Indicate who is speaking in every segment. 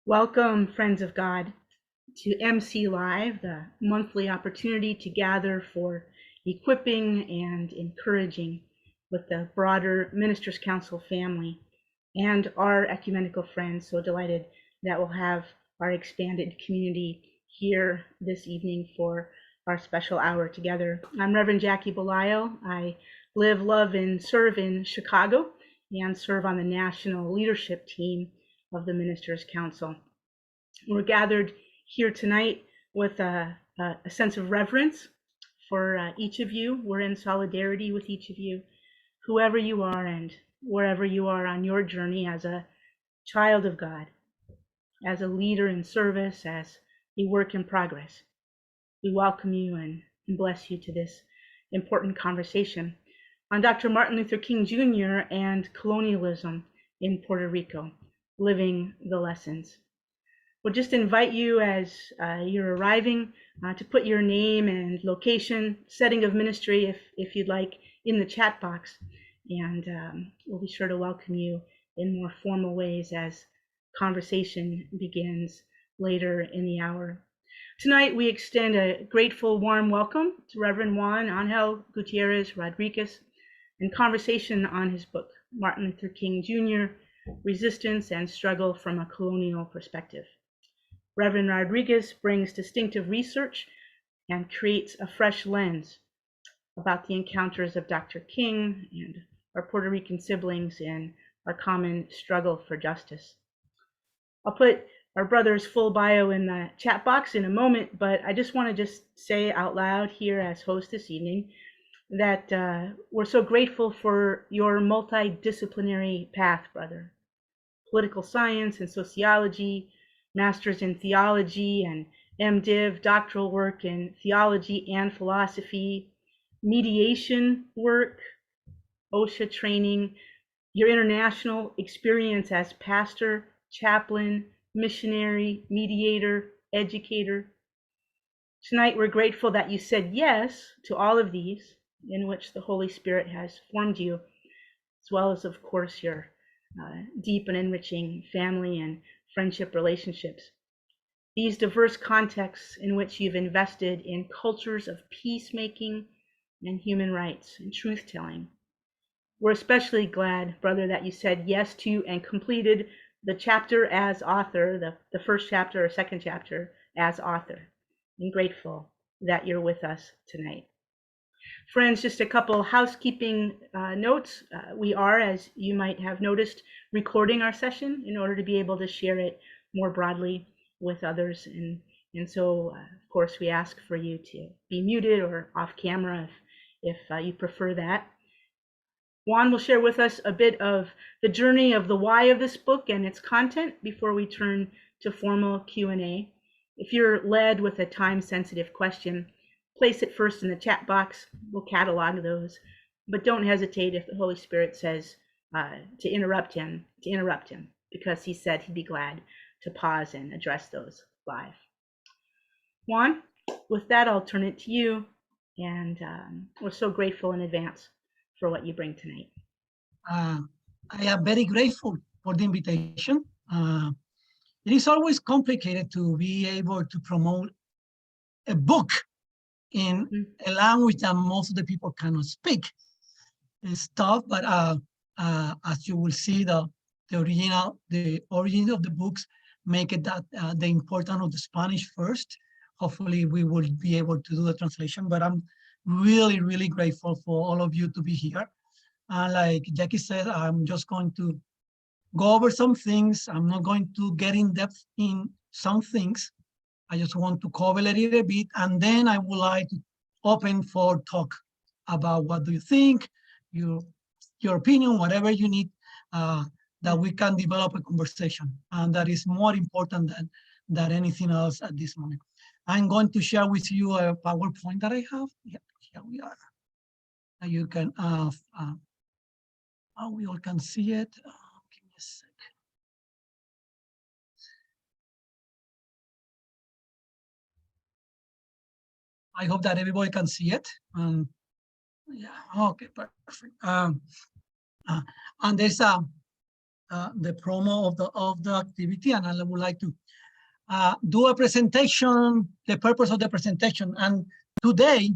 Speaker 1: Welcome, friends of God, to MC Live, the monthly opportunity to gather for equipping and encouraging with the broader Ministers' Council family and our ecumenical friends. So delighted that we'll have our expanded community here this evening for our special hour together. I'm Reverend Jackie Belial. I live, love, and serve in Chicago and serve on the national leadership team of the Ministers' Council. We're gathered here tonight with a sense of reverence for each of you. We're in solidarity with each of you, whoever you are and wherever you are on your journey as a child of God, as a leader in service, as a work in progress. We welcome you and bless you to this important conversation on Dr. Martin Luther King Jr. and colonialism in Puerto Rico, living the lessons. We'll just invite you as you're arriving to put your name and location, setting of ministry, if you'd like, in the chat box. And we'll be sure to welcome you in more formal ways as conversation begins later in the hour. Tonight, we extend a grateful, warm welcome to Reverend Juan Angel Gutierrez Rodriguez and conversation on his book, Martin Luther King Jr., Resistance and Struggle from a Colonial Perspective. Reverend Rodriguez brings distinctive research and creates a fresh lens about the encounters of Dr. King and our Puerto Rican siblings in our common struggle for justice. I'll put our brother's full bio in the chat box in a moment, but I just want to say out loud here as host this evening that we're so grateful for your multidisciplinary path, brother. Political science and sociology, masters in theology and MDiv, doctoral work in theology and philosophy, mediation work, OSHA training, your international experience as pastor, chaplain, missionary, mediator, educator. Tonight, we're grateful that you said yes to all of these in which the Holy Spirit has formed you, as well as, of course, your deep and enriching family and friendship relationships. These diverse contexts in which you've invested in cultures of peacemaking and human rights and truth-telling. We're especially glad, brother, that you said yes to and completed the chapter as author, the first chapter or second chapter as author. I'm grateful that you're with us tonight. Friends, just a couple housekeeping notes. We are, as you might have noticed, recording our session in order to be able to share it more broadly with others. And so, of course, we ask for you to be muted or off camera if you prefer that. Juan will share with us a bit of the journey of the why of this book and its content before we turn to formal Q&A. If you're led with a time-sensitive question, place it first in the chat box. We'll catalog those, but don't hesitate if the Holy Spirit says to interrupt him, because he said he'd be glad to pause and address those live. Juan, with that, I'll turn it to you, and we're so grateful in advance for what you bring tonight.
Speaker 2: I am very grateful for the invitation. It is always complicated to be able to promote a book in a language that most of the people cannot speak. It's tough, but as you will see, the origin of the books make it that the importance of the Spanish first. Hopefully, we will be able to do the translation. But I'm really, really grateful for all of you to be here. Like Jackie said, I'm just going to go over some things. I'm not going to get in depth in some things. I just want to cover a little bit, and then I would like to open for talk about what do you think, your opinion, whatever you need, that we can develop a conversation, and that is more important than anything else at this moment. I'm going to share with you a PowerPoint that I have. Yeah, here we are. You can, we all can see it. Give me a sec. I hope that everybody can see it. Yeah, okay, perfect. And there's the promo of the activity, and I would like to do a presentation, the purpose of the presentation. And today,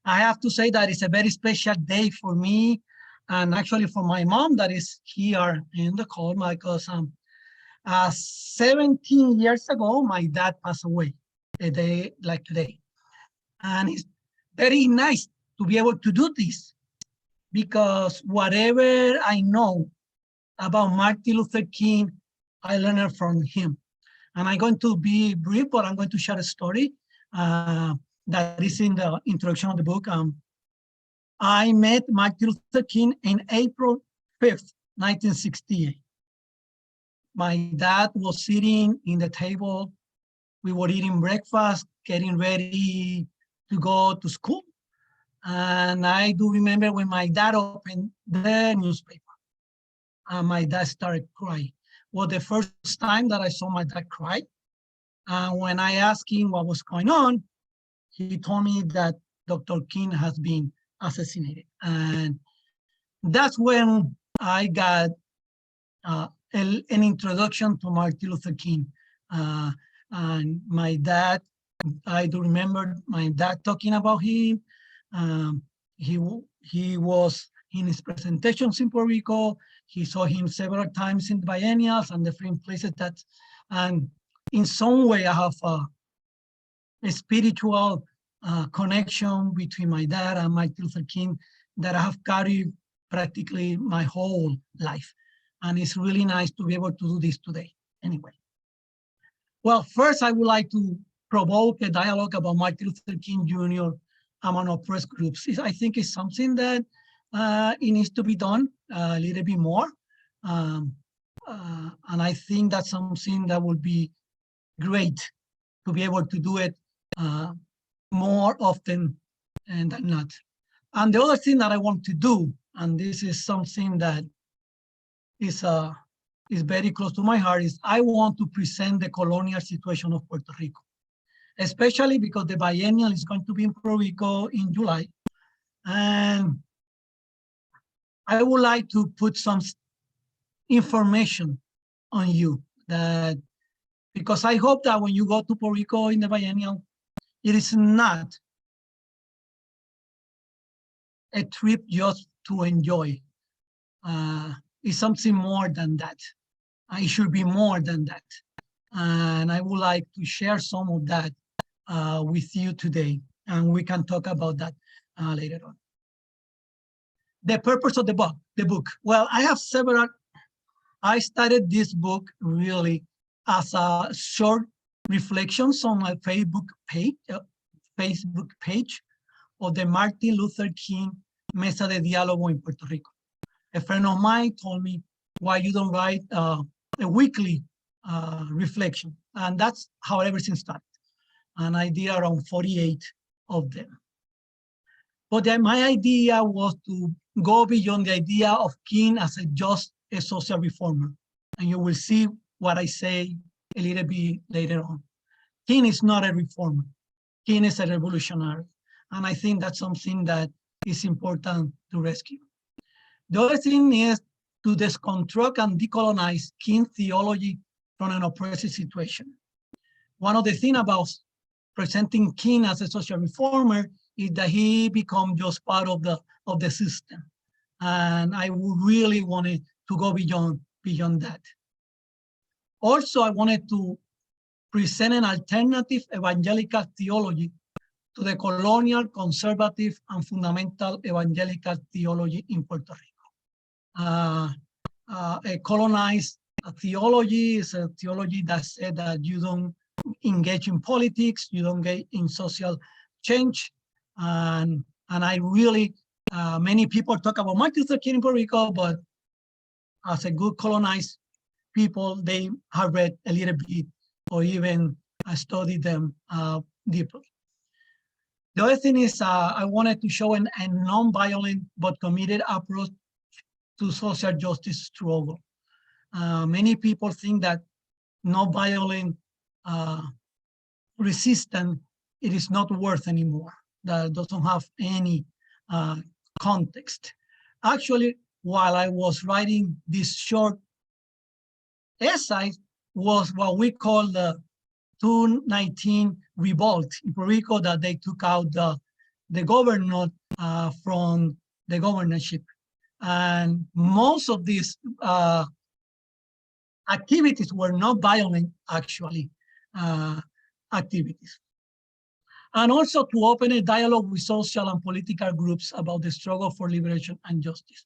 Speaker 2: I have to say that it's a very special day for me, and actually for my mom that is here in the call, because 17 years ago, my dad passed away, a day like today. And it's very nice to be able to do this, because whatever I know about Martin Luther King, I learned it from him. And I'm going to be brief, but I'm going to share a story that is in the introduction of the book. I met Martin Luther King in April 5th, 1968. My dad was sitting in the table. We were eating breakfast, getting ready to go to school. And I do remember when my dad opened the newspaper, and my dad started crying. Well, the first time that I saw my dad cry, when I asked him what was going on, he told me that Dr. King has been assassinated. And that's when I got an introduction to Martin Luther King. And my dad, I do remember my dad talking about him. He was in his presentations in Puerto Rico. He saw him several times in the biennials and different places and in some way I have a spiritual connection between my dad and Martin Luther King that I have carried practically my whole life. And it's really nice to be able to do this today. Anyway, well, first I would like to provoke a dialogue about Martin Luther King Jr. among oppressed groups. I think it's something that it needs to be done a little bit more. And I think that's something that would be great to be able to do it more often than not. And the other thing that I want to do, and this is something that is very close to my heart, is I want to present the colonial situation of Puerto Rico, especially because the biennial is going to be in Puerto Rico in July. And I would like to put some information on you that, because I hope that when you go to Puerto Rico in the biennial, it is not a trip just to enjoy. It's something more than that. It should be more than that. And I would like to share some of that with you today, and we can talk about that later on. The purpose of the book. Well, I have several. I started this book really as a short reflections on my Facebook page of the Martin Luther King Mesa de Diálogo in Puerto Rico. A friend of mine told me, why you don't write a weekly reflection? And that's how everything started. And I did around 48 of them. But then my idea was to go beyond the idea of King as a social reformer. And you will see what I say a little bit later on. King is not a reformer. King is a revolutionary. And I think that's something that is important to rescue. The other thing is to deconstruct and decolonize King theology from an oppressive situation. One of the things about presenting King as a social reformer is that he becomes just part of the system. And I really wanted to go beyond that. Also, I wanted to present an alternative evangelical theology to the colonial, conservative, and fundamental evangelical theology in Puerto Rico. A colonized theology is a theology that said that you don't engage in politics, you don't engage in social change. And I really, many people talk about Martin Luther King in Puerto Rico, but as a good colonized people, they have read a little bit or even studied them deeply. The other thing is I wanted to show a non-violent but committed approach to social justice struggle. Many people think that non-violent resistance, it is not worth anymore. That doesn't have any context. Actually, while I was writing this short essays was what we call the 219 revolt in Puerto Rico, that they took out the governor from the governorship. And most of these activities were not violent, actually, activities. And also to open a dialogue with social and political groups about the struggle for liberation and justice.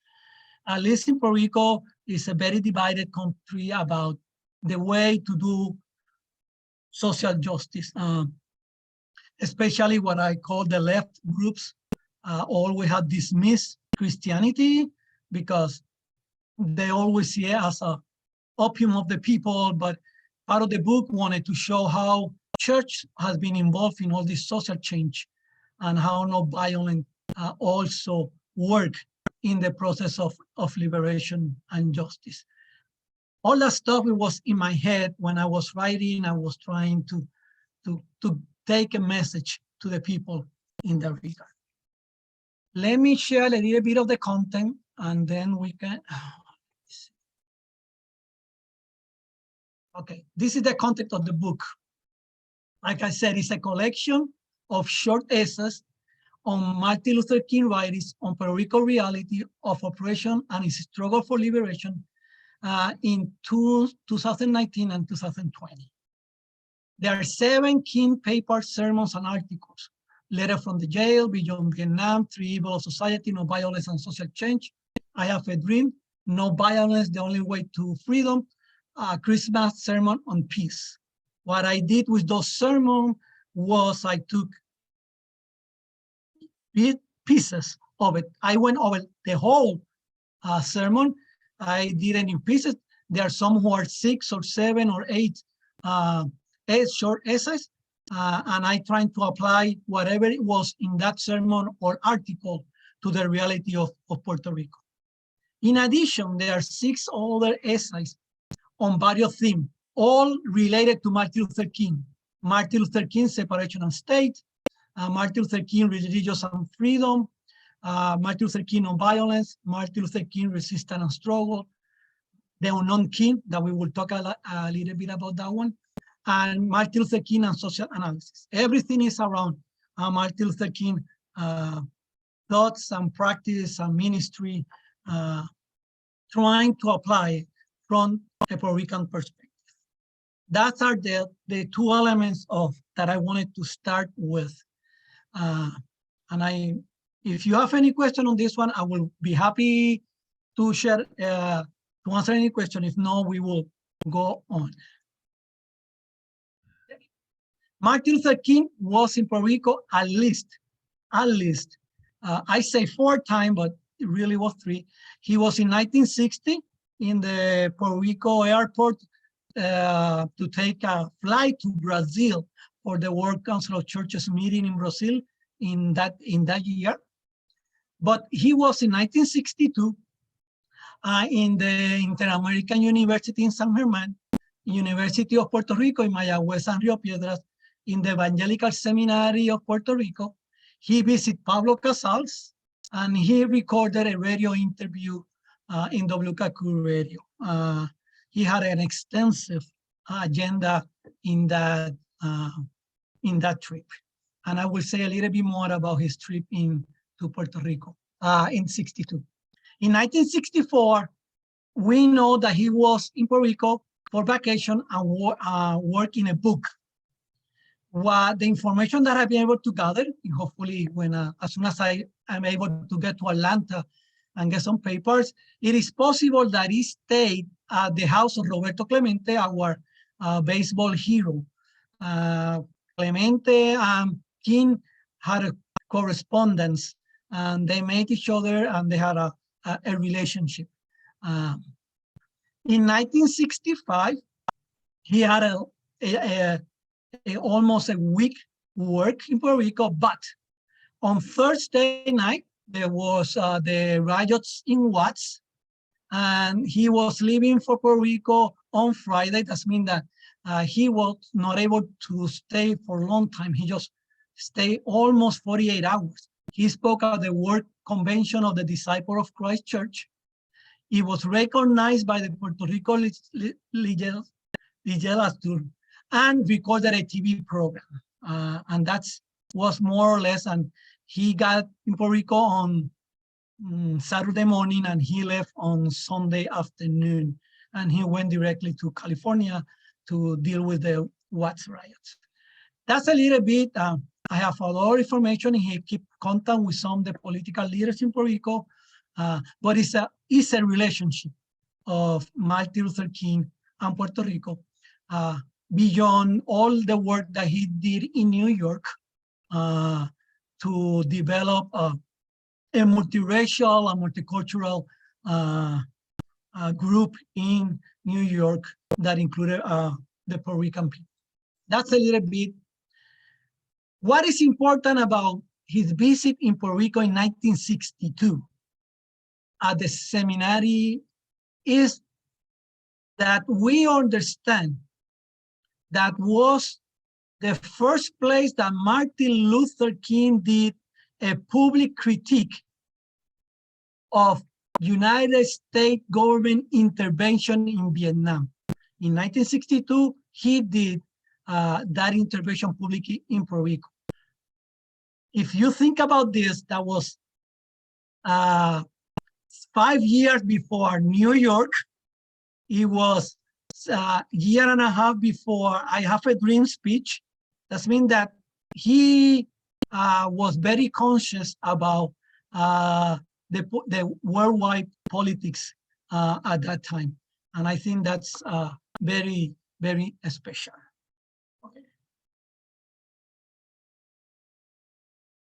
Speaker 2: At least in Puerto Rico, is a very divided country about the way to do social justice, especially what I call the left groups. Always have dismissed Christianity because they always see it as a opium of the people. But part of the book wanted to show how church has been involved in all this social change and how non-violent also work in the process of liberation and justice. All that stuff, it was in my head when I was writing. I was trying to take a message to the people in that regard. Let me share a little bit of the content, and then we can. Okay, this is the content of the book. Like I said, it's a collection of short essays on Martin Luther King writings on Puerto Rico reality of oppression and its struggle for liberation in 2019 and 2020. There are 7 King papers, sermons, and articles. Letter from the Jail, Beyond Vietnam, Three Evils of Society, No Violence and Social Change, I Have a Dream, No Violence, The Only Way to Freedom, Christmas Sermon on Peace. What I did with those sermons was I took pieces of it. I went over the whole sermon. I did it in pieces. There are some who are 6 or 7 or 8 short essays, and I tried to apply whatever it was in that sermon or article to the reality of Puerto Rico. In addition, there are 6 other essays on various themes, all related to Martin Luther King. Martin Luther King, Separation and State, Martin Luther King, Religious and Freedom, Martin Luther King, Non-Violence, Martin Luther King, Resistance and Struggle, the Unknown King, that we will talk a little bit about that one, and Martin Luther King and Social Analysis. Everything is around Martin Luther King thoughts and practice and ministry, trying to apply from a Puerto Rican perspective. That are the 2 elements of that I wanted to start with. And if you have any question on this one, I will be happy to share, to answer any question. If not, we will go on. Martin Luther King was in Puerto Rico at least, I say 4 times, but it really was 3. He was in 1960 in the Puerto Rico airport to take a flight to Brazil for the World Council of Churches meeting in Brazil in that year. But he was in 1962 in the Inter-American University in San Germán, University of Puerto Rico in Mayagüez and Rio Piedras, in the Evangelical Seminary of Puerto Rico. He visited Pablo Casals, and he recorded a radio interview in WKQ radio. He had an extensive agenda in that trip. And I will say a little bit more about his trip to Puerto Rico in 62. In 1964, we know that he was in Puerto Rico for vacation and work in a book. What the information that I've been able to gather, hopefully when as soon as I am able to get to Atlanta and get some papers, it is possible that he stayed at the house of Roberto Clemente, our baseball hero. Clemente and King had a correspondence, and they met each other, and they had a relationship. In 1965, he had almost a week work in Puerto Rico, but on Thursday night, there was the riots in Watts, and he was leaving for Puerto Rico on Friday. That means that he was not able to stay for a long time. He just stayed almost 48 hours. He spoke at the World Convention of the Disciple of Christ Church It was recognized by the Puerto Rico legislature and recorded a TV program. And that's was more or less, and he got in Puerto Rico on Saturday morning and he left on Sunday afternoon. And he went directly to California to deal with the Watts riots. That's a little bit, I have a lot of information. He keep contact with some of the political leaders in Puerto Rico, but it's a relationship of Martin Luther King and Puerto Rico, beyond all the work that he did in New York to develop a multiracial and multicultural group in New York that included the Puerto Rican people. That's a little bit. What is important about his visit in Puerto Rico in 1962 at the seminary is that we understand that was the first place that Martin Luther King did a public critique of United States government intervention in Vietnam. In 1962, he did that intervention publicly in Puerto Rico. If you think about this, that was 5 years before New York. It was a year and a half before I Have a Dream speech. That means that he was very conscious about the worldwide politics at that time. And I think that's very, very special. Okay.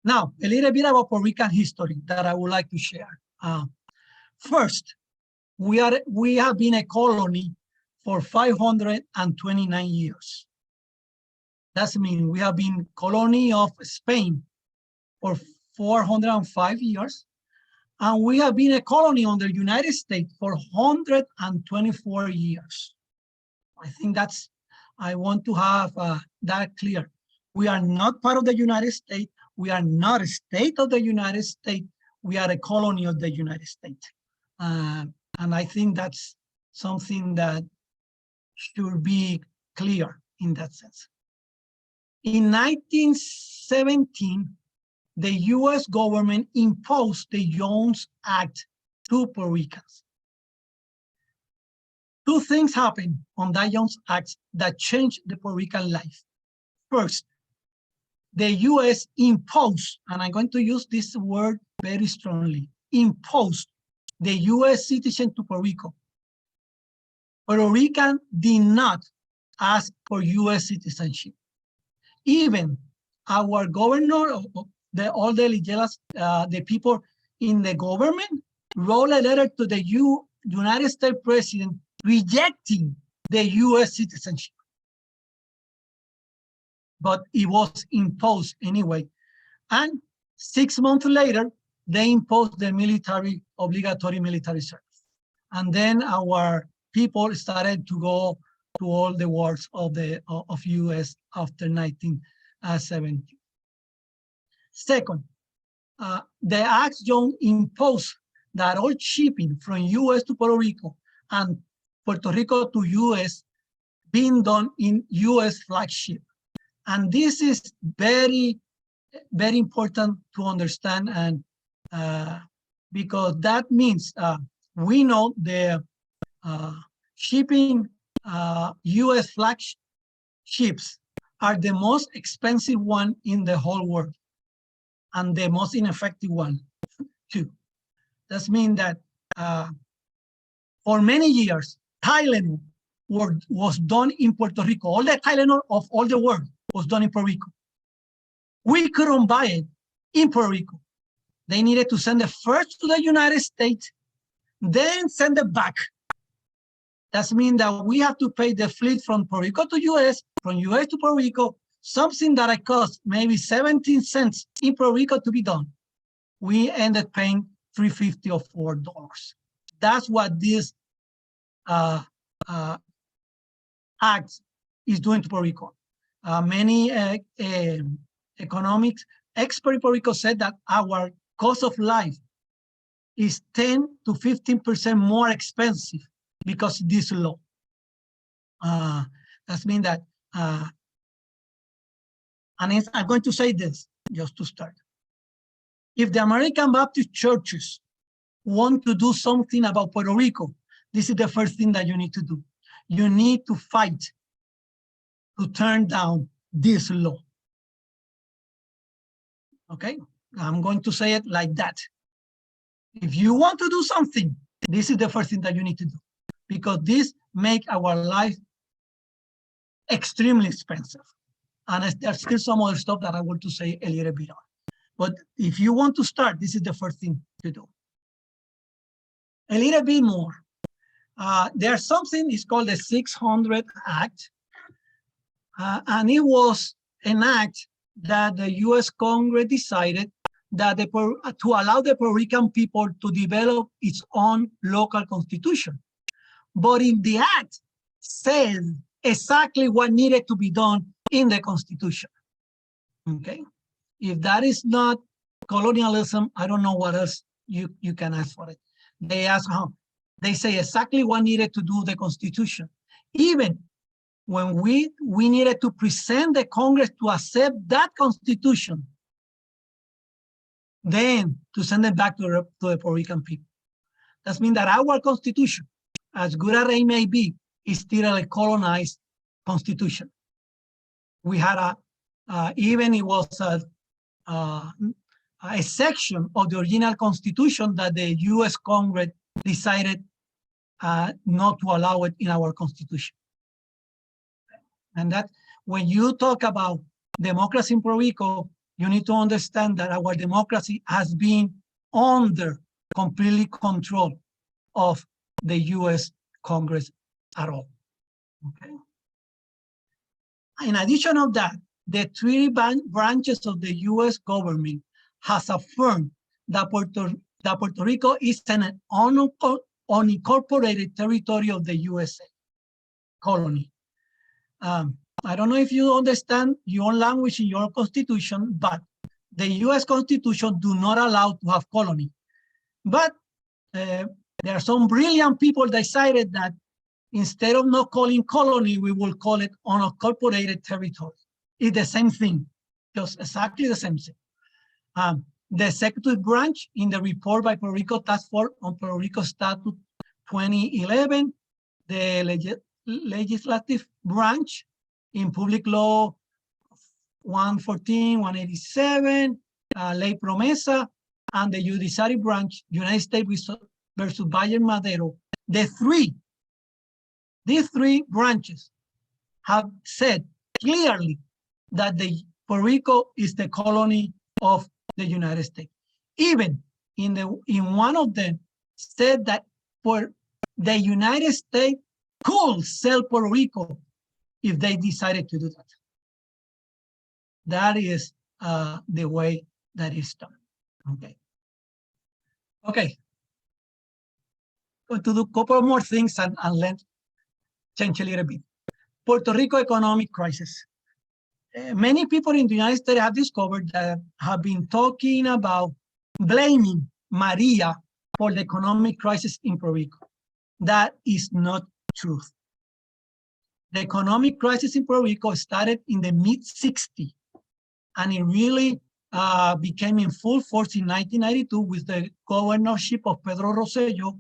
Speaker 2: Now, a little bit about Puerto Rican history that I would like to share. First, we have been a colony for 529 years. That means we have been colony of Spain for 405 years, and we have been a colony under the United States for 124 years. I think I want to have that clear. We are not part of the United States. We are not a state of the United States. We are a colony of the United States. And I think that's something that should be clear in that sense. In 1917, the US government imposed the Jones Act to Puerto Ricans. Two things happened on that Jones Act that changed the Puerto Rican life. First, the US imposed, and I'm going to use this word very strongly, imposed the US citizen to Puerto Rico. Puerto Rican did not ask for US citizenship. Even our governor, all the people in the government wrote a letter to the United States president rejecting the US citizenship. But it was imposed anyway. And 6 months later, they imposed the obligatory military service. And then our people started to go to all the wars of US after 1970. Second, the Act Jones imposed that all shipping from US to Puerto Rico and Puerto Rico to US being done in US flagship. And this is very, very important to understand, and because that means we know the shipping US flagships are the most expensive one in the whole world and the most ineffective one too. That means that for many years, Tylenol was done in Puerto Rico. All the Tylenol of all the world was done in Puerto Rico. We couldn't buy it in Puerto Rico. They needed to send it first to the United States, then send it back. That means that we have to pay the fleet from Puerto Rico to US, from US to Puerto Rico, something that I cost maybe 17 cents in Puerto Rico to be done. We ended paying $3.50 or $4. That's what this act is doing to Puerto Rico. Many economics experts in Puerto Rico said that our cost of life is 10 to 15% more expensive because of this law. That means that, and I'm going to say this just to start. If the American Baptist churches want to do something about Puerto Rico, this is the first thing that you need to do. You need to fight to turn down this law. Okay, I'm going to say it like that. If you want to do something, this is the first thing that you need to do, because this makes our life extremely expensive. And there's still some other stuff that I want to say a little bit on. But if you want to start, this is the first thing to do. A little bit more. There's something, it's called the 600 Act. And it was an act that the US Congress decided that to allow the Puerto Rican people to develop its own local constitution. But in the act said exactly what needed to be done in the constitution. Okay, if that is not colonialism, I don't know what else you can ask for it. They ask how, they say exactly what needed to do the constitution. Even when we needed to present the Congress to accept that constitution, then to send it back to the Puerto Rican people. That means that our constitution, as good as it may be, is still a colonized constitution. We had even it was a section of the original constitution that the US Congress decided not to allow it in our constitution. And that when you talk about democracy in Puerto Rico, you need to understand that our democracy has been under completely control of the US Congress at all. Okay. In addition of that, the three branches of the US government has affirmed that Puerto Rico is an unincorporated territory of the USA colony. I don't know if you understand your language in your constitution, but the US Constitution do not allow to have colony. But there are some brilliant people decided that instead of not calling colony, we will call it unincorporated territory. It's the same thing, just exactly the same thing. The executive branch in the report by Puerto Rico Task Force on Puerto Rico Statute 2011, the legislative branch in Public Law 114, 187, Ley Promesa, and the judiciary branch, United States versus Valle Madero. These three branches have said clearly that the Puerto Rico is the colony of the United States. Even in one of them said that for the United States could sell Puerto Rico if they decided to do that. That is the way that is done. Okay. Okay. Going to do a couple more things and let's change a little bit. Puerto Rico economic crisis. Many people in the United States have discovered that have been talking about blaming Maria for the economic crisis in Puerto Rico. That is not true. The economic crisis in Puerto Rico started in the mid-60s, and it really became in full force in 1992 with the governorship of Pedro Rosselló,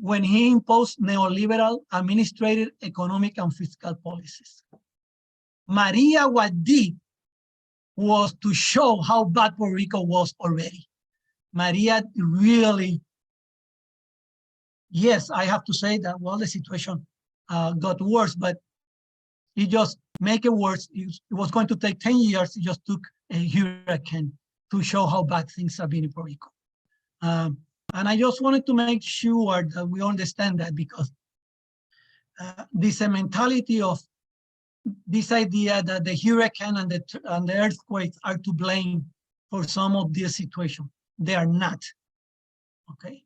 Speaker 2: when he imposed neoliberal administrative, economic, and fiscal policies. Maria what did was to show how bad Puerto Rico was already. Maria really, yes, I have to say that, well, the situation got worse, but it just make it worse. It was going to take 10 years. It just took a hurricane to show how bad things have been in Puerto Rico. And I just wanted to make sure that we understand that, because this mentality of this idea that the hurricane and the earthquakes are to blame for some of this situation. They are not, okay?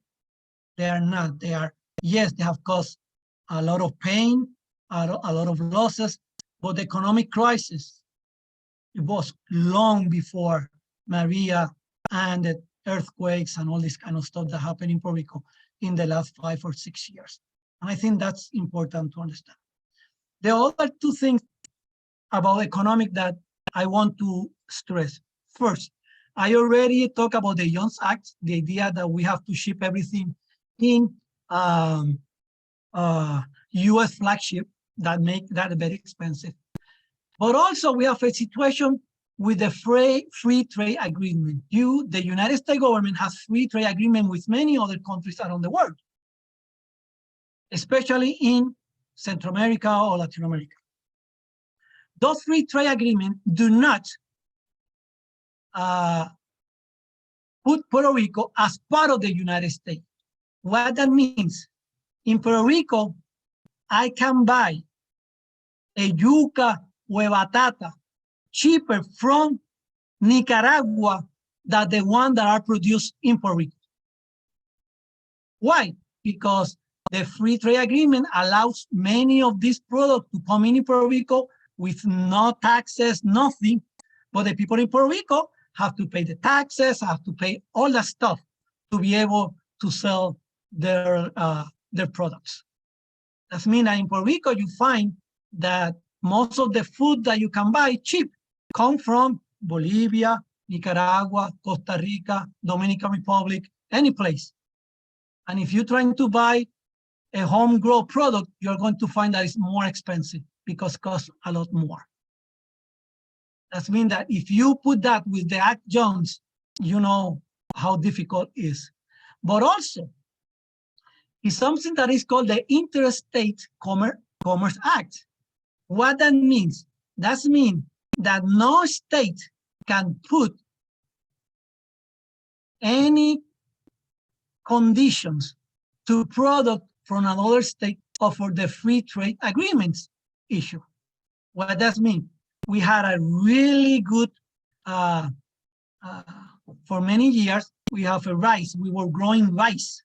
Speaker 2: They are not. They are, yes, they have caused a lot of pain, a lot of losses, but the economic crisis, it was long before Maria and earthquakes and all this kind of stuff that happened in Puerto Rico in the last 5 or 6 years. And I think that's important to understand. The other two things about economic that I want to stress. First, I already talked about the Jones Act, the idea that we have to ship everything in US flagship that make that very expensive. But also we have a situation with the free trade agreement. The United States government has free trade agreement with many other countries around the world, especially in Central America or Latin America. Those free trade agreements do not put Puerto Rico as part of the United States. What that means, in Puerto Rico, I can buy a yuca or a batata cheaper from Nicaragua than the one that are produced in Puerto Rico. Why? Because the free trade agreement allows many of these products to come in Puerto Rico with no taxes, nothing, but the people in Puerto Rico have to pay the taxes, have to pay all that stuff to be able to sell their products. That means that in Puerto Rico, you find that most of the food that you can buy cheap come from Bolivia, Nicaragua, Costa Rica, Dominican Republic, any place. And if you're trying to buy a homegrown product, you're going to find that it's more expensive because it costs a lot more. That means that if you put that with the Act Jones, you know how difficult it is. But also, it's something that is called the Interstate Commerce Act. What that means? That means that no state can put any conditions to product from another state or for the free trade agreements issue. What does mean? We had a really good, for many years, we have a rice. We were growing rice.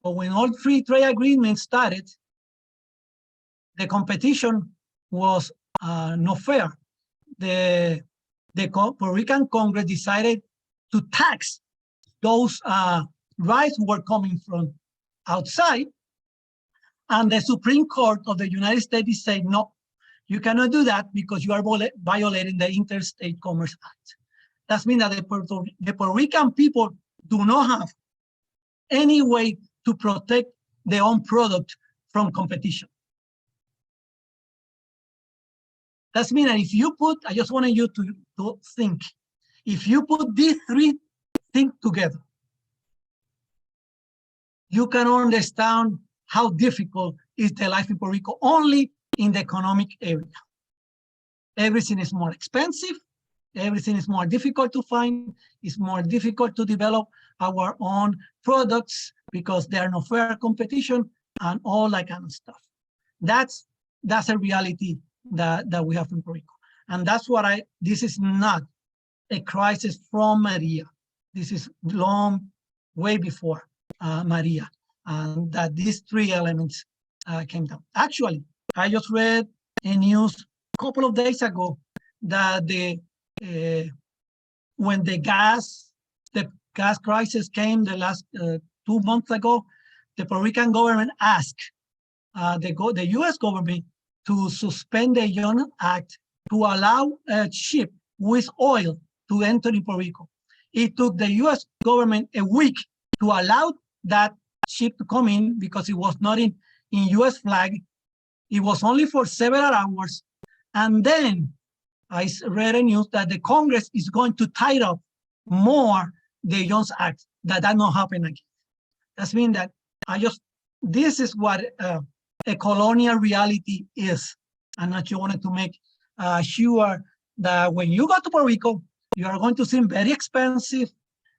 Speaker 2: But when all free trade agreements started, the competition was not fair. The Puerto Rican Congress decided to tax those rice who were coming from outside. And the Supreme Court of the United States said, no, you cannot do that because you are violating the Interstate Commerce Act. That means that the Puerto Rican people do not have any way to protect their own product from competition. That means that if you put, I just wanted you to think, if you put these three things together, you can understand how difficult is the life in Puerto Rico only in the economic area. Everything is more expensive. Everything is more difficult to find. It's more difficult to develop our own products because there are no fair competition and all that kind of stuff. That's a reality that we have in Puerto Rico. And that's what this is not a crisis from Maria. This is long, way before Maria, and that these three elements came down. Actually, I just read a news a couple of days ago that when the gas crisis came the last 2 months ago, the Puerto Rican government asked the U.S. government to suspend the Jones Act to allow a ship with oil to enter in Puerto Rico. It took the U.S. government a week to allow that ship to come in because it was not in U.S. flag. It was only for several hours. And then I read a news that the Congress is going to tie up more the Jones Act, that not happen again. That means that this is what a colonial reality is. And that you wanted to make sure that when you go to Puerto Rico, you are going to see very expensive.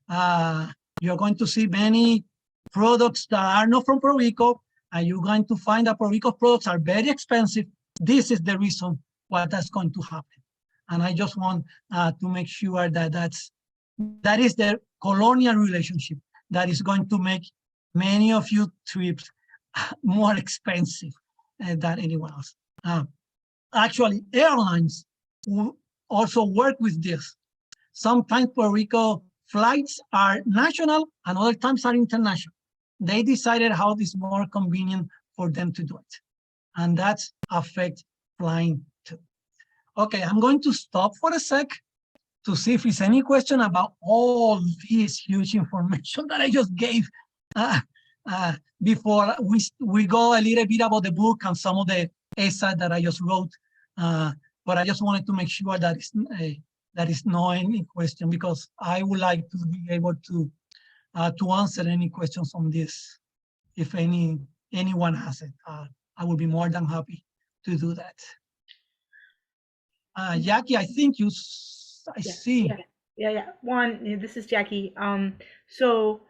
Speaker 2: You're going to see many products that are not from Puerto Rico, and you're going to find that Puerto Rico products are very expensive. This is the reason why that's going to happen. And I just want to make sure that that is the colonial relationship that is going to make many of your trips more expensive than anyone else. Actually, airlines also work with this. Sometimes Puerto Rico flights are national and other times are international. They decided how it's more convenient for them to do it. And that's affect flying too. Okay, I'm going to stop for a sec to see if there's any question about all this huge information that I just gave before we go a little bit about the book and some of the essays that I just wrote. But I just wanted to make sure that is not any question, because I would like to be able to answer any questions on this. If anyone has it, I will be more than happy to do that. Jackie, I think I see.
Speaker 1: Yeah. Juan, this is Jackie. So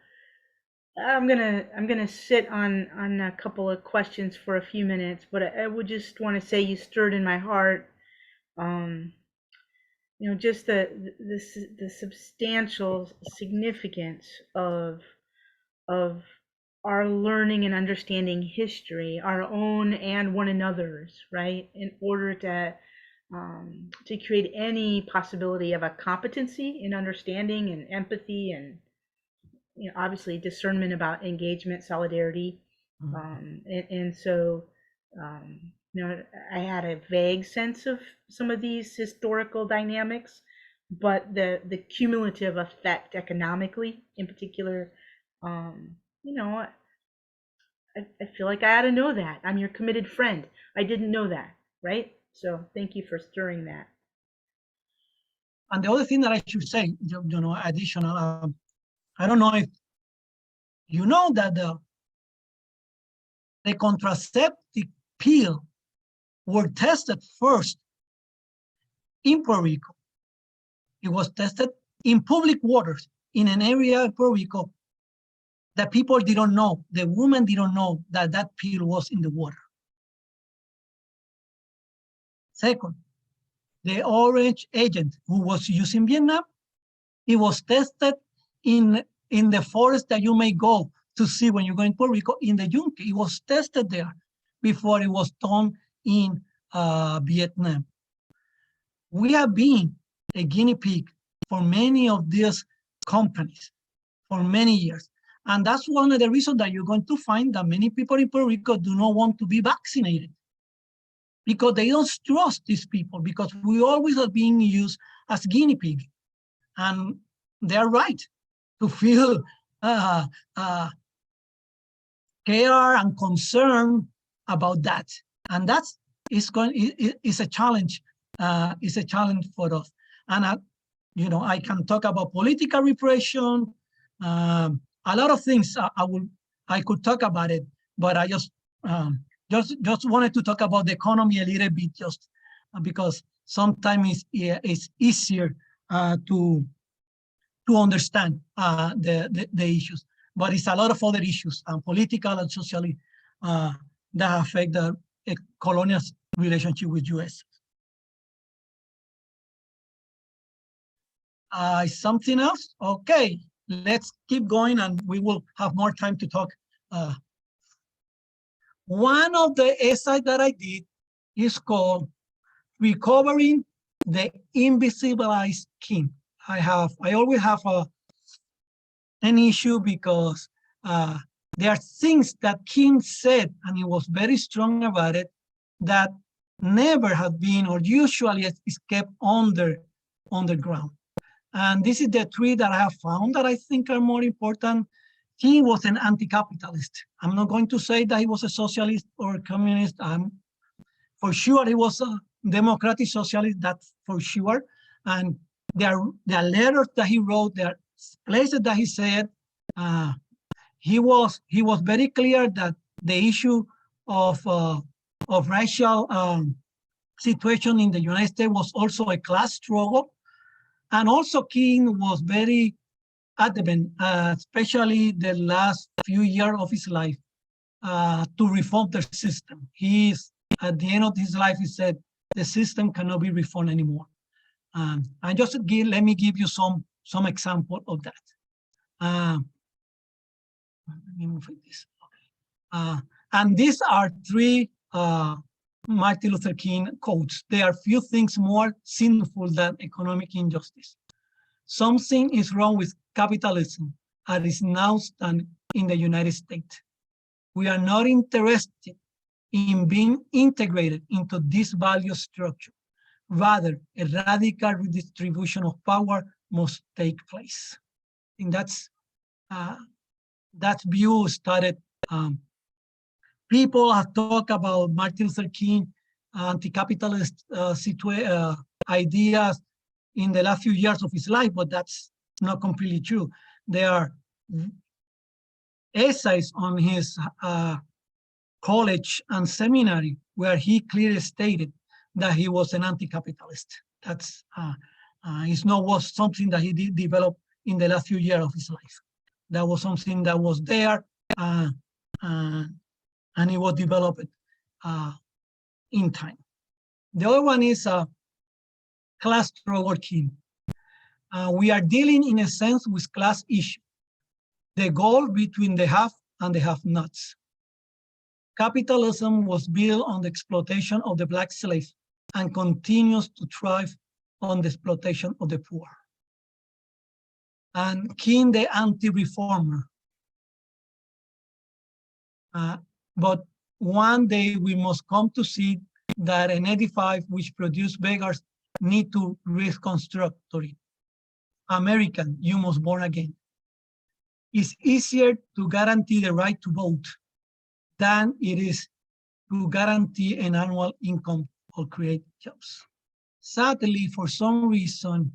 Speaker 1: I'm gonna sit on a couple of questions for a few minutes, but I would just want to say you stirred in my heart. Just the substantial significance of our learning and understanding history, our own and one another's, right? In order to create any possibility of a competency in understanding and empathy and obviously discernment about engagement, solidarity. And so I had a vague sense of some of these historical dynamics, but the cumulative effect economically in particular, I feel like I ought to know that. I'm your committed friend. I didn't know that, right? So thank you for stirring that.
Speaker 2: And the other thing that I should say, additional, I don't know if you know that the contraceptive pill were tested first in Puerto Rico. It was tested in public waters in an area of Puerto Rico that people didn't know, the women didn't know that that pill was in the water. Second, the orange agent who was used in Vietnam, it was tested in the forest that you may go to see when you go in Puerto Rico, in the Yunque. It was tested there before it was done in Vietnam. We have been a guinea pig for many of these companies for many years. And that's one of the reasons that you're going to find that many people in Puerto Rico do not want to be vaccinated, because they don't trust these people, because we always are being used as guinea pig. And they're right to feel care and concern about that. And that's is a challenge. It's a challenge for us. And I can talk about political repression, a lot of things. I could talk about it, but I just wanted to talk about the economy a little bit, just because sometimes it's easier to understand the issues. But it's a lot of other issues, political and socially, that affect the colonial relationship with U.S. Something else? Okay, let's keep going and we will have more time to talk. One of the essays that I did is called Recovering the Invisibilized King. I always have an issue because there are things that King said, and he was very strong about it, that never have been or usually is kept underground. And this is the three that I have found that I think are more important. He was an anti-capitalist. I'm not going to say that he was a socialist or a communist. For sure, he was a democratic socialist, that's for sure. And there are letters that he wrote, there are places that he said. He was very clear that the issue of racial situation in the United States was also a class struggle. And also King was very adamant, especially the last few years of his life, to reform the system. At the end of his life, he said, the system cannot be reformed anymore. And just let me give you some example of that. Let me move this. Okay. And these are three Martin Luther King quotes. There are few things more sinful than economic injustice. something is wrong with capitalism as is now stand in the United States. We are not interested in being integrated into this value structure. Rather, a radical redistribution of power must take place. And that view started. People have talked about Martin Luther King anti-capitalist ideas in the last few years of his life, but that's not completely true. There are essays on his college and seminary where he clearly stated that he was an anti-capitalist. That's it's not was something that he did develop in the last few years of his life. That was something that was there, and it was developed in time. The other one is class struggle king. We are dealing in a sense with class issue, the goal between the have and the have-nots. Capitalism was built on the exploitation of the black slave and continues to thrive on the exploitation of the poor. And King, the anti-reformer. But one day we must come to see that an 85 which produced beggars need to reconstruct it. American, you must born again. It's easier to guarantee the right to vote than it is to guarantee an annual income or create jobs. Sadly, for some reason,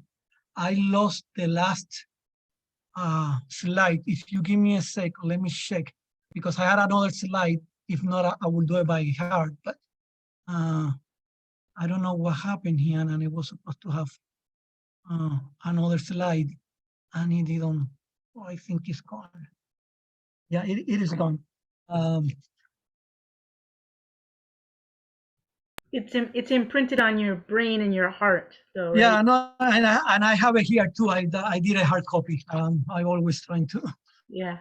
Speaker 2: I lost the last slide. If you give me a sec, let me check, because I had another slide. If not, I will do it by heart, but I don't know what happened here, and it was supposed to have another slide, and it didn't. Oh, I think it's gone. Yeah, it is gone.
Speaker 1: It's imprinted on your brain and your heart, though. Right?
Speaker 2: Yeah, no, and I have it here too. I did a hard copy. I always trying to.
Speaker 1: Yeah.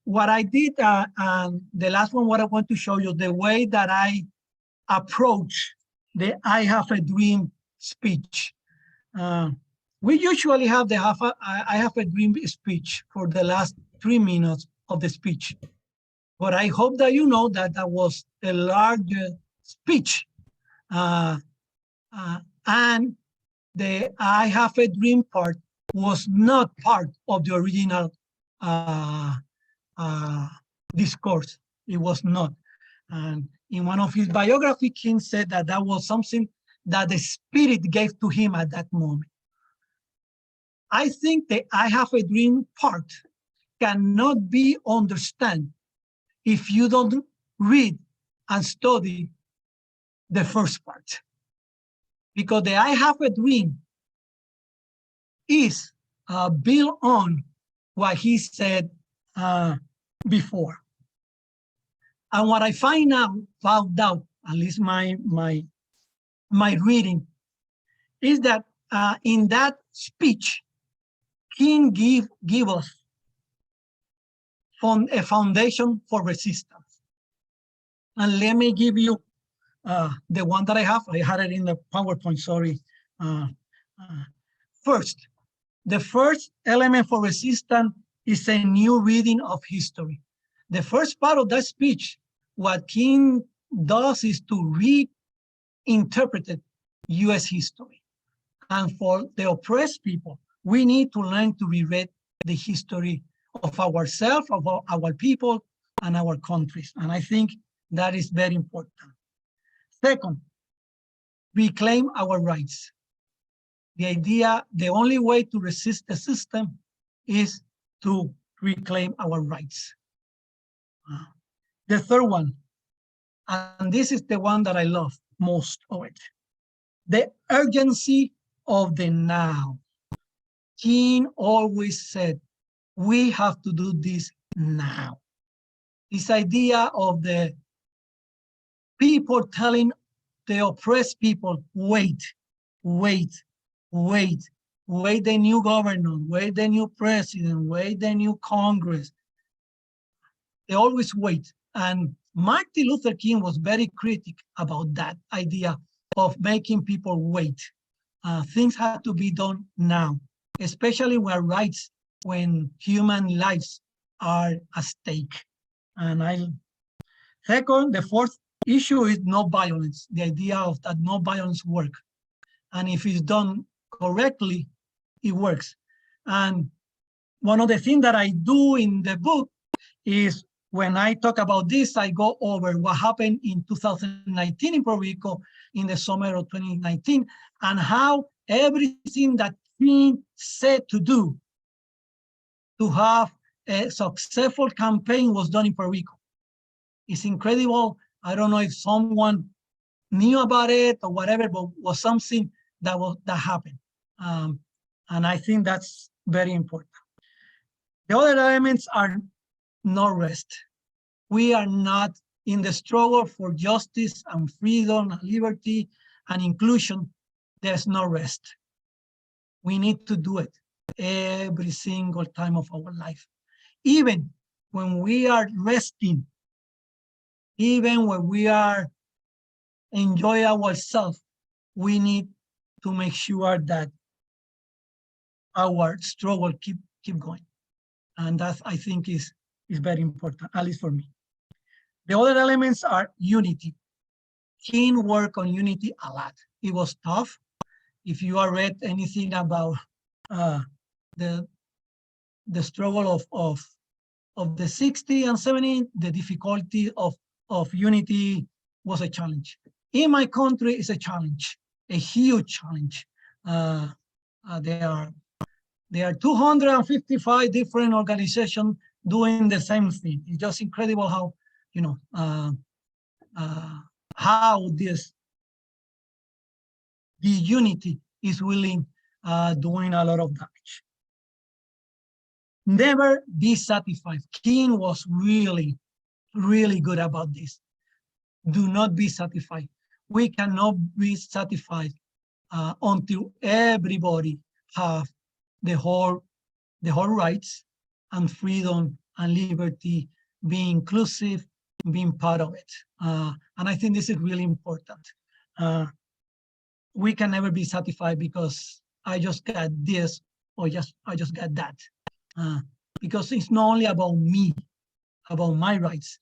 Speaker 2: What I did, the last one, what I want to show you, the way that I approach the "I have a dream" speech. We usually have the "I have a dream" speech for the last 3 minutes of the speech, but I hope that you know that that was a larger speech, and the "I have a dream" part was not part of the original discourse. It was not. And in one of his biography, King said that that was something that the spirit gave to him at that moment. I think the "I have a dream" part cannot be understood if you don't read and study the first part. Because the "I have a dream" is built on what he said before. And what I found out, at least my reading, is that in that speech, King give us a foundation for resistance. And let me give you the one that I have. I had it in the PowerPoint, sorry. First, the first element for resistance is a new reading of history. The first part of that speech, what King does is to reinterpret US history. And for the oppressed people, we need to learn to reread the history of ourselves, of our people, and our countries. And I think that is very important. Second, reclaim our rights. The idea, the only way to resist the system is to reclaim our rights. The third one, and this is the one that I love most of it, the urgency of the now. King always said, we have to do this now. This idea of the people telling the oppressed people, wait, wait, wait, wait the new governor, wait the new president, wait the new Congress. They always wait. And Martin Luther King was very critical about that idea of making people wait. things have to be done now, especially when human lives are at stake. And second, the fourth issue is no violence, the idea of that no violence work. And if it's done correctly, it works. And one of the things that I do in the book is when I talk about this, I go over what happened in 2019 in Puerto Rico in the summer of 2019 and how everything that King said to do to have a successful campaign was done in Puerto Rico. It's incredible. I don't know if someone knew about it or whatever, but was something that happened. And I think that's very important. The other elements are no rest. We are not in the struggle for justice and freedom and liberty and inclusion. There's no rest. We need to do it every single time of our life. Even when we are resting, even when we are enjoying ourselves, we need to make sure that our struggle keep going. And that I think is very important, at least for me. The other elements are unity. King worked on unity a lot. It was tough. If you have read anything about the struggle of the 60s and 70s, the difficulty of unity was a challenge. In my country, it's a challenge, a huge challenge. There are 255 different organizations doing the same thing. It's just incredible how, how the unity is really doing a lot of damage. Never be satisfied. King was really, really good about this. Do not be satisfied. We cannot be satisfied until everybody have the whole rights and freedom and liberty, being inclusive, being part of it. And I think this is really important. We can never be satisfied because I just got this or I just got that. Because it's not only about me, about my rights.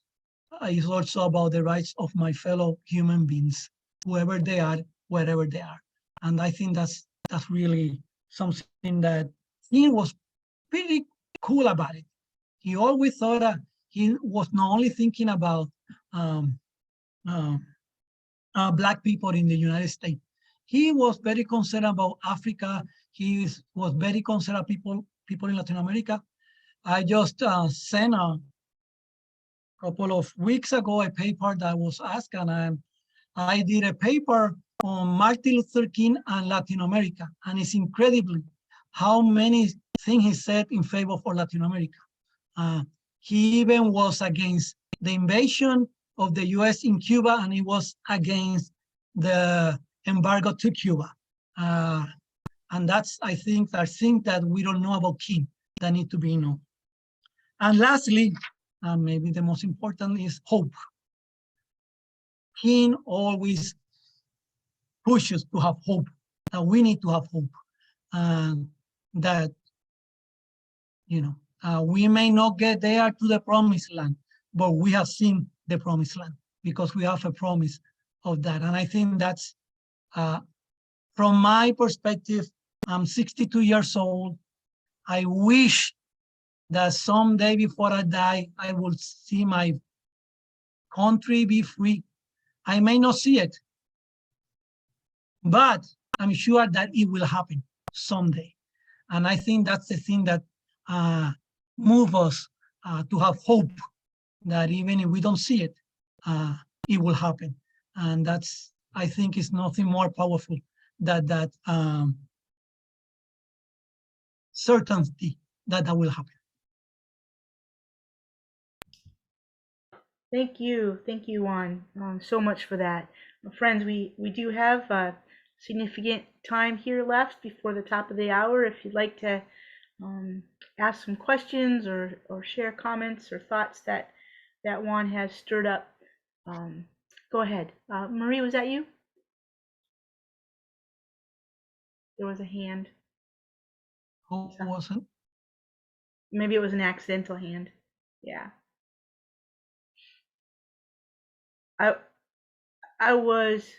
Speaker 2: It's also about the rights of my fellow human beings, whoever they are, wherever they are. And I think that's really something that he was pretty cool about it. He always thought he was not only thinking about Black people in the United States. He was very concerned about Africa. He was very concerned about people in Latin America. I just sent a couple of weeks ago a paper that was asked, and I did a paper on Martin Luther King and Latin America, and it's incredible how many things he said in favor for Latin America. He even was against the invasion of the US in Cuba, and he was against the embargo to Cuba. And that's, I think that we don't know about King that need to be known. And lastly, maybe the most important is hope. King always pushes to have hope, that we need to have hope. That, we may not get there to the promised land, but we have seen the promised land because we have a promise of that. And I think that's, from my perspective, I'm 62 years old. I wish that someday before I die, I will see my country be free. I may not see it, but I'm sure that it will happen someday. And I think that's the thing that moves us to have hope that even if we don't see it, it will happen. And that's, I think, is nothing more powerful than that certainty that will happen.
Speaker 1: Thank you, Juan, so much for that. Friends, we do have significant time here left before the top of the hour. If you'd like to ask some questions or share comments or thoughts that Juan has stirred up, go ahead. Marie, was that you? There was a hand.
Speaker 2: Who wasn't?
Speaker 1: Maybe it was an accidental hand. Yeah. I was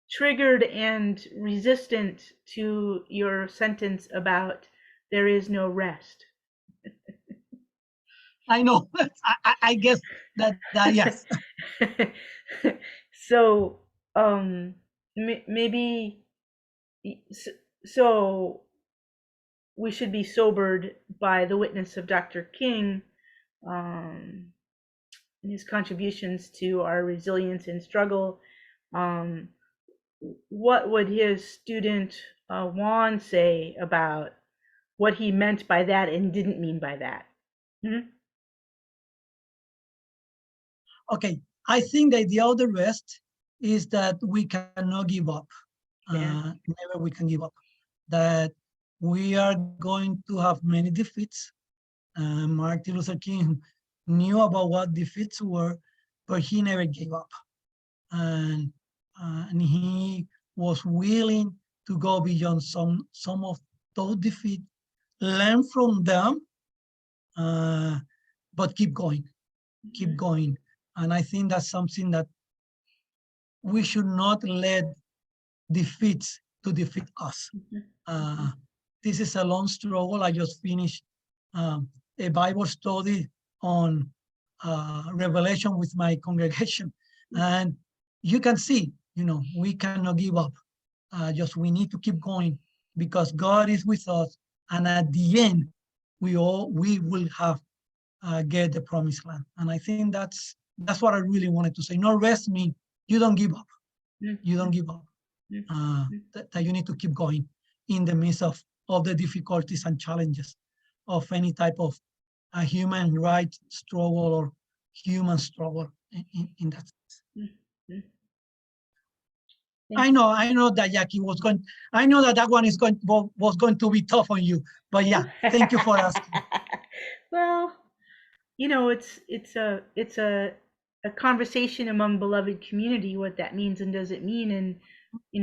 Speaker 1: triggered and resistant to your sentence about there is no rest.
Speaker 2: I know. I guess that yes.
Speaker 1: So maybe so we should be sobered by the witness of Dr. King and his contributions to our resilience and struggle. Um, what would his student Juan say about what he meant by that and didn't mean by that? Hmm?
Speaker 2: Okay, I think the idea of the rest is that we cannot give up.
Speaker 1: Yeah.
Speaker 2: Never we can give up. That we are going to have many defeats. Martin Luther King knew about what defeats were, but he never gave up. And he was willing to go beyond some of those defeats, learn from them, but keep going, keep going. And I think that's something that we should not let defeats to defeat us. This is a long struggle. I just finished a Bible study on Revelation with my congregation, and you can see, we cannot give up. Just we need to keep going because God is with us, and at the end, we will have get the promised land. And I think that's what I really wanted to say. No rest means you don't give up. You don't give up. That you need to keep going in the midst of the difficulties and challenges of any type of a human rights struggle or human struggle in that sense. I know that Jackie was going. I know that one was going to be tough on you, but yeah, thank you for asking.
Speaker 1: Well, it's a conversation among beloved community, what that means and does it mean. And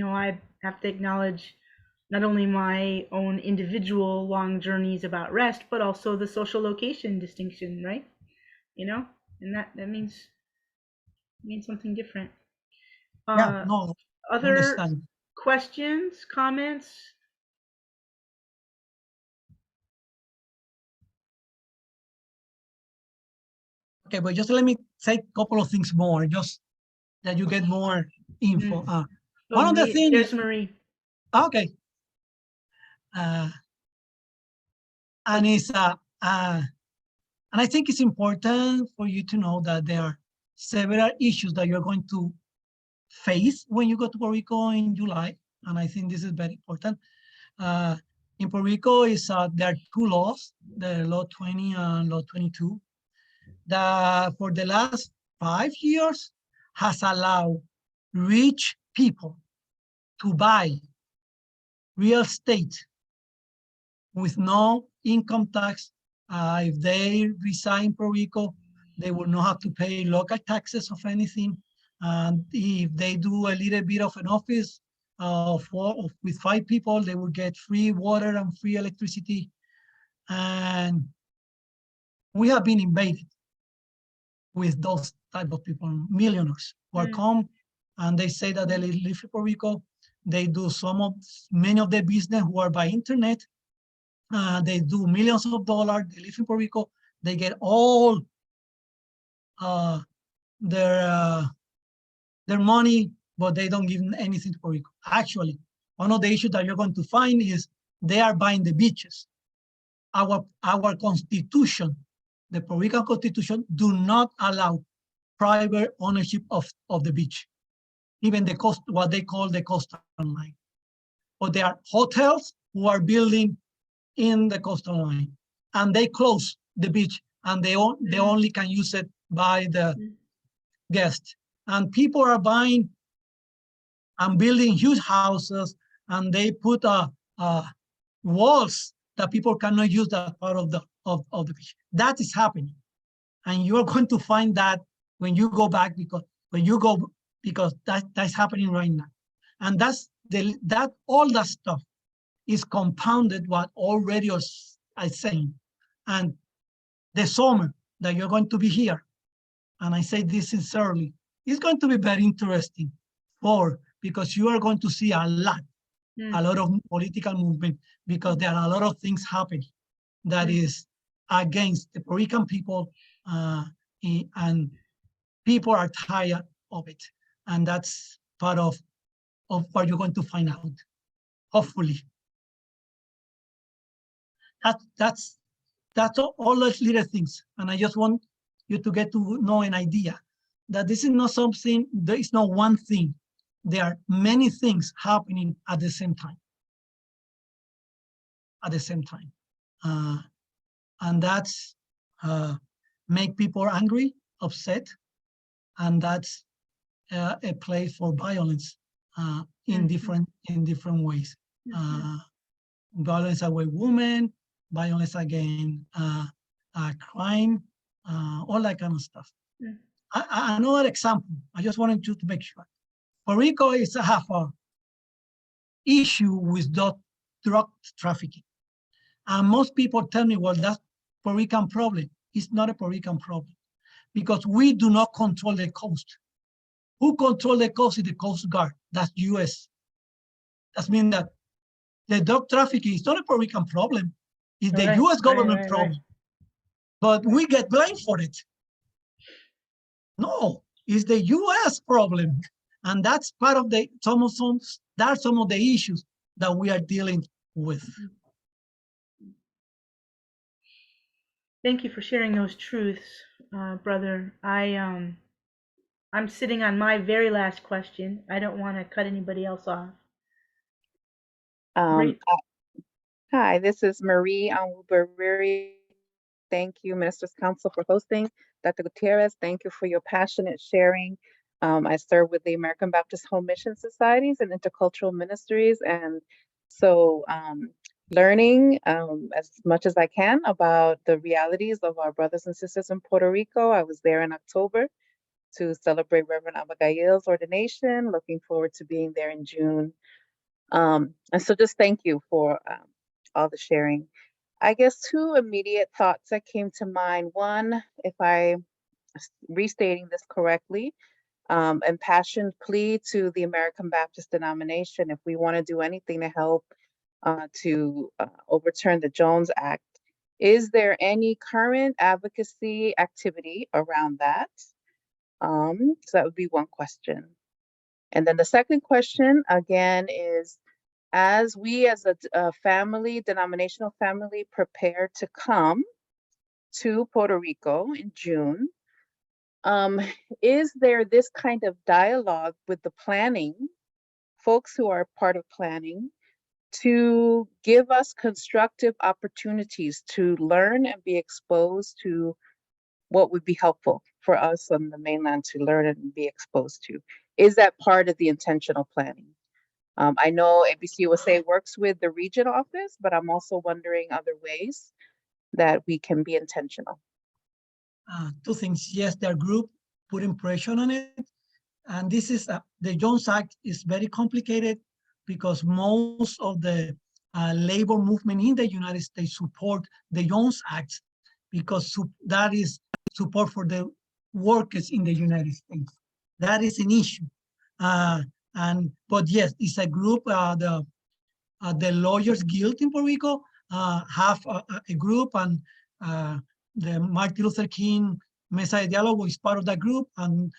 Speaker 1: I have to acknowledge not only my own individual long journeys about rest, but also the social location distinction, right? And that means something different.
Speaker 2: Yeah, no, I
Speaker 1: Other
Speaker 2: understand.
Speaker 1: questions, comments?
Speaker 2: Okay, but just let me say a couple of things more, just that you get more info. One of the things.
Speaker 1: There's Marie.
Speaker 2: Okay. And it's and I think it's important for you to know that there are several issues that you're going to face when you go to Puerto Rico in July, and I think this is very important. In Puerto Rico, there are two laws, the Law 20 and Law 22, that for the last 5 years has allowed rich people to buy real estate with no income tax. If they reside in Puerto Rico, they will not have to pay local taxes of anything. And if they do a little bit of an office with 5 people, they will get free water and free electricity. And we have been invaded with those type of people, millionaires who are come and they say that they live in Puerto Rico. They do many of their business who are by internet. They do millions of dollars. They live in Puerto Rico. They get all their money, but they don't give anything to Puerto Rico. Actually, one of the issues that you're going to find is they are buying the beaches. Our Constitution, the Puerto Rican Constitution, do not allow private ownership of the beach, even what they call the coastal line. But there are hotels who are building in the coastal line, and they close the beach, and they only can use it by the guests. And people are buying and building huge houses, and they put walls that people cannot use that part of the beach. That is happening, and you are going to find that when you go back because that's happening right now, and all that stuff is compounded what already I saying. And the summer that you're going to be here, and I say this sincerely, it's going to be very interesting because you are going to see a lot of political movement, because there are a lot of things happening that is against the Puerto Rican people, and people are tired of it. And that's part of what you're going to find out, hopefully. That's all those little things. And I just want you to get to know an idea that this is not something, there is not one thing. There are many things happening at the same time. And that's make people angry, upset, and that's a place for violence in different ways. Violence against women, violence against crime, all that kind of stuff. Another example, I just wanted you to make sure. Puerto Rico have an issue with drug trafficking. And most people tell me, well, that's Puerto Rican problem. It's not a Puerto Rican problem, because we do not control the coast. Who control the coast is the Coast Guard. That's US. That means that the drug trafficking is not a Puerto Rican problem. It's the US government problem. But we get blamed for it. No, it's the US problem. And that's part of some of the issues that we are dealing with.
Speaker 1: Thank you for sharing those truths, brother. I'm sitting on my very last question. I don't want to cut anybody else off.
Speaker 3: Hi, this is Marie Anwuberiri. Thank you, Ministers Council, for hosting. Dr. Gutierrez, thank you for your passionate sharing. I serve with the American Baptist Home Mission Societies and Intercultural Ministries, and so learning as much as I can about the realities of our brothers and sisters in Puerto Rico. I was there in October to celebrate Reverend Abigail's ordination. Looking forward to being there in June. And so just thank you for all the sharing. I guess two immediate thoughts that came to mind. One, if I'm restating this correctly, impassioned plea to the American Baptist denomination, if we want to do anything to help to overturn the Jones Act, is there any current advocacy activity around that? So that would be one question. And then the second question, again, is as we as a family, denominational family, prepare to come to Puerto Rico in June, is there this kind of dialogue with the planning, folks who are part of planning, to give us constructive opportunities to learn and be exposed to what would be helpful for us on the mainland to learn and be exposed to? Is that part of the intentional planning? I know ABCUSA works with the region office, but I'm also wondering other ways that we can be intentional.
Speaker 2: Two things. Yes, their group putting pressure on it. And this is, the Jones Act is very complicated because most of the labor movement in the United States support the Jones Act because that is support for the workers in the United States. That is an issue. But yes, it's a group, the Lawyers Guild in Puerto Rico have a group, and the Martin Luther King Mesa de Diálogo is part of that group, and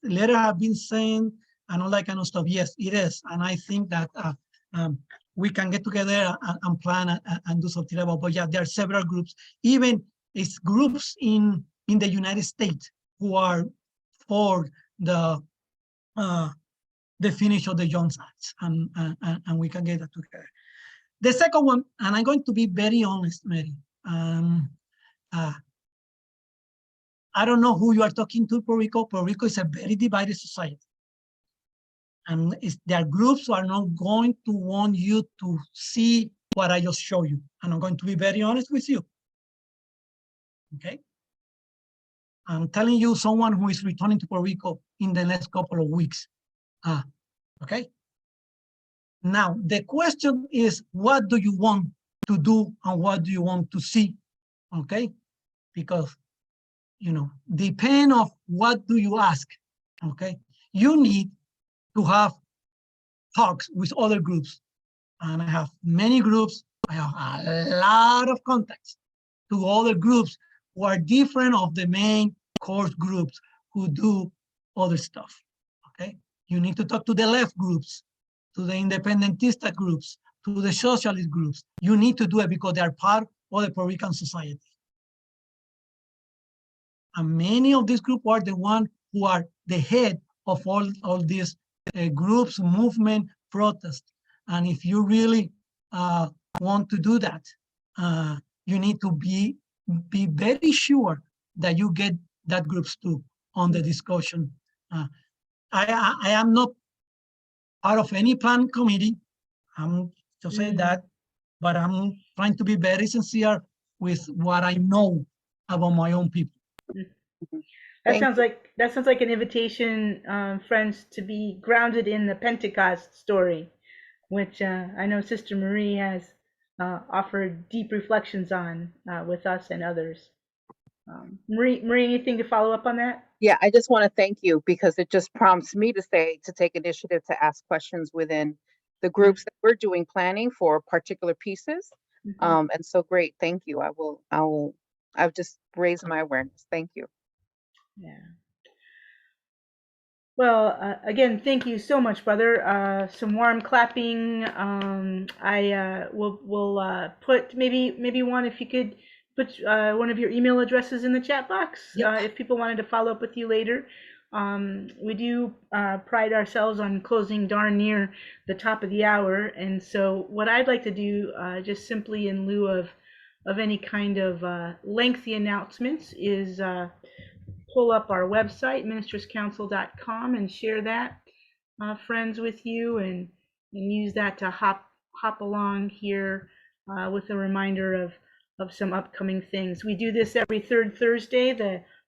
Speaker 2: letters have been sent and all that kind of stuff. Yes, it is. And I think that we can get together and plan and do something about it. But yeah, there are several groups, even it's groups in the United States who are for the finish of the Jones Act, and we can get that together. The second one, and I'm going to be very honest, Mary. I don't know who you are talking to, Puerto Rico. Puerto Rico is a very divided society. And there are groups who are not going to want you to see what I just showed you. And I'm going to be very honest with you. Okay? I'm telling you someone who is returning to Puerto Rico in the next couple of weeks. Okay? Now, the question is, what do you want to do and what do you want to see? Okay, because, depend of what do you ask, okay? You need to have talks with other groups. And I have many groups. I have a lot of contacts to other groups who are different of the main course groups who do other stuff, okay? You need to talk to the left groups, to the independentista groups, to the socialist groups. You need to do it because they are part of the Puerto Rican society. And many of these groups are the ones who are the head of all these groups, movement, protests. And if you really want to do that, you need to be very sure that you get that groups too on the discussion. I am not part of any plan committee. I'm to say that, but I'm trying to be very sincere with what I know about my own people.
Speaker 1: That sounds like an invitation, friends, to be grounded in the Pentecost story, which I know Sister Marie has offered deep reflections on with us and others. Marie, anything to follow up on that?
Speaker 3: Yeah, I just want to thank you because it just prompts me to take initiative to ask questions within the groups that we're doing planning for particular pieces. And so great, thank you. I've just raised my awareness. Thank you.
Speaker 1: Yeah. Well, again, thank you so much, brother. Some warm clapping. I will put maybe one, if you could put one of your email addresses in the chat box.
Speaker 2: Yep.
Speaker 1: If people wanted to follow up with you later. We do pride ourselves on closing darn near the top of the hour, and so what I'd like to do, just simply in lieu of any kind of lengthy announcements, is pull up our website, ministerscouncil.com, and share that, friends, with you, and use that to hop along here with a reminder of some upcoming things. We do this every third Thursday.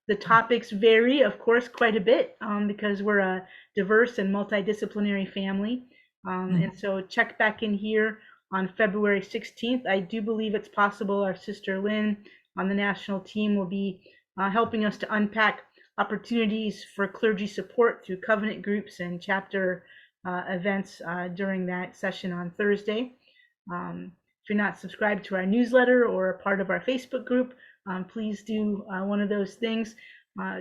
Speaker 1: The topics vary, of course, quite a bit because we're a diverse and multidisciplinary family. And so check back in here on February 16th. I do believe it's possible our sister Lynn on the national team will be helping us to unpack opportunities for clergy support through covenant groups and chapter events during that session on Thursday. If you're not subscribed to our newsletter or a part of our Facebook group, please do one of those things.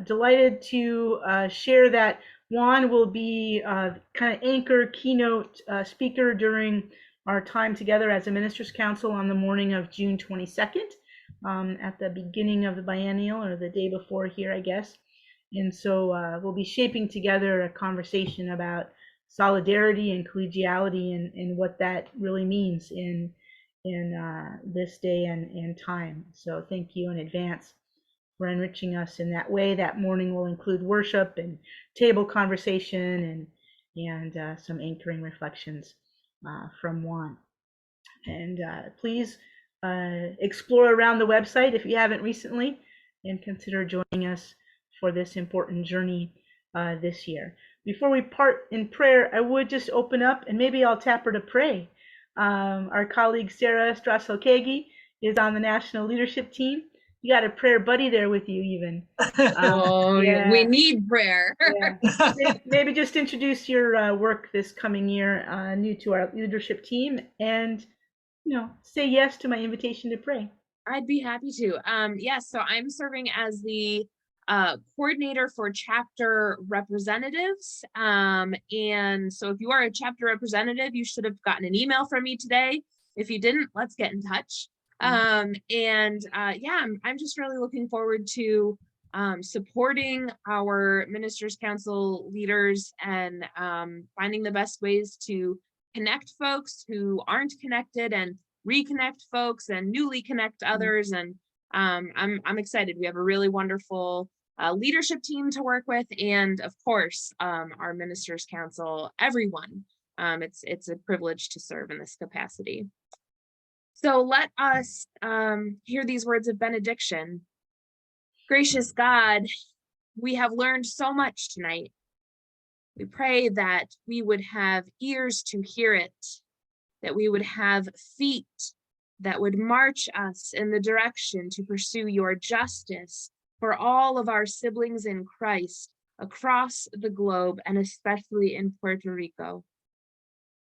Speaker 1: Delighted to share that Juan will be kind of anchor keynote speaker during our time together as a ministers' council on the morning of June 22nd. At the beginning of the biennial, or the day before here, I guess. And so we'll be shaping together a conversation about solidarity and collegiality and what that really means in this day and time. So thank you in advance for enriching us in that way. That morning will include worship and table conversation and some anchoring reflections from Juan. And please explore around the website if you haven't recently, and consider joining us for this important journey this year. Before we part in prayer, I would just open up, and maybe I'll tap her to pray. Our colleague Sarah Strasselkegi is on the national leadership team. You got a prayer buddy there with you, even.
Speaker 4: Yeah. We need prayer.
Speaker 1: Yeah. Maybe just introduce your work this coming year, new to our leadership team, and say yes to my invitation to pray.
Speaker 4: I'd be happy to. Yes, so I'm serving as the coordinator for chapter representatives. And so if you are a chapter representative, you should have gotten an email from me today. If you didn't, let's get in touch. I'm just really looking forward to supporting our ministers' council leaders and finding the best ways to connect folks who aren't connected and reconnect folks and newly connect others. And I'm excited. We have a really wonderful leadership team to work with, and of course our ministers' council, everyone. It's a privilege to serve in this capacity. So let us hear these words of benediction. Gracious God, we have learned so much tonight. We pray that we would have ears to hear it that we would have feet that would march us in the direction to pursue your justice for all of our siblings in Christ across the globe, and especially in Puerto Rico.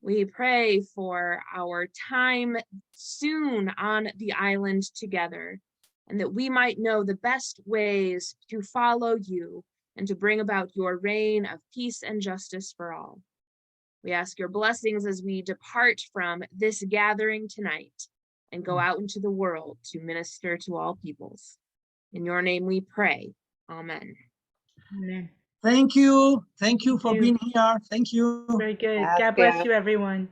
Speaker 4: We pray for our time soon on the island together, and that we might know the best ways to follow you and to bring about your reign of peace and justice for all. We ask your blessings as we depart from this gathering tonight and go out into the world to minister to all peoples. In your name we pray. Amen.
Speaker 1: Amen.
Speaker 2: Thank you. Thank you
Speaker 1: Thank
Speaker 2: for
Speaker 1: you.
Speaker 2: being here. Thank you.
Speaker 1: Very good. God bless you, everyone.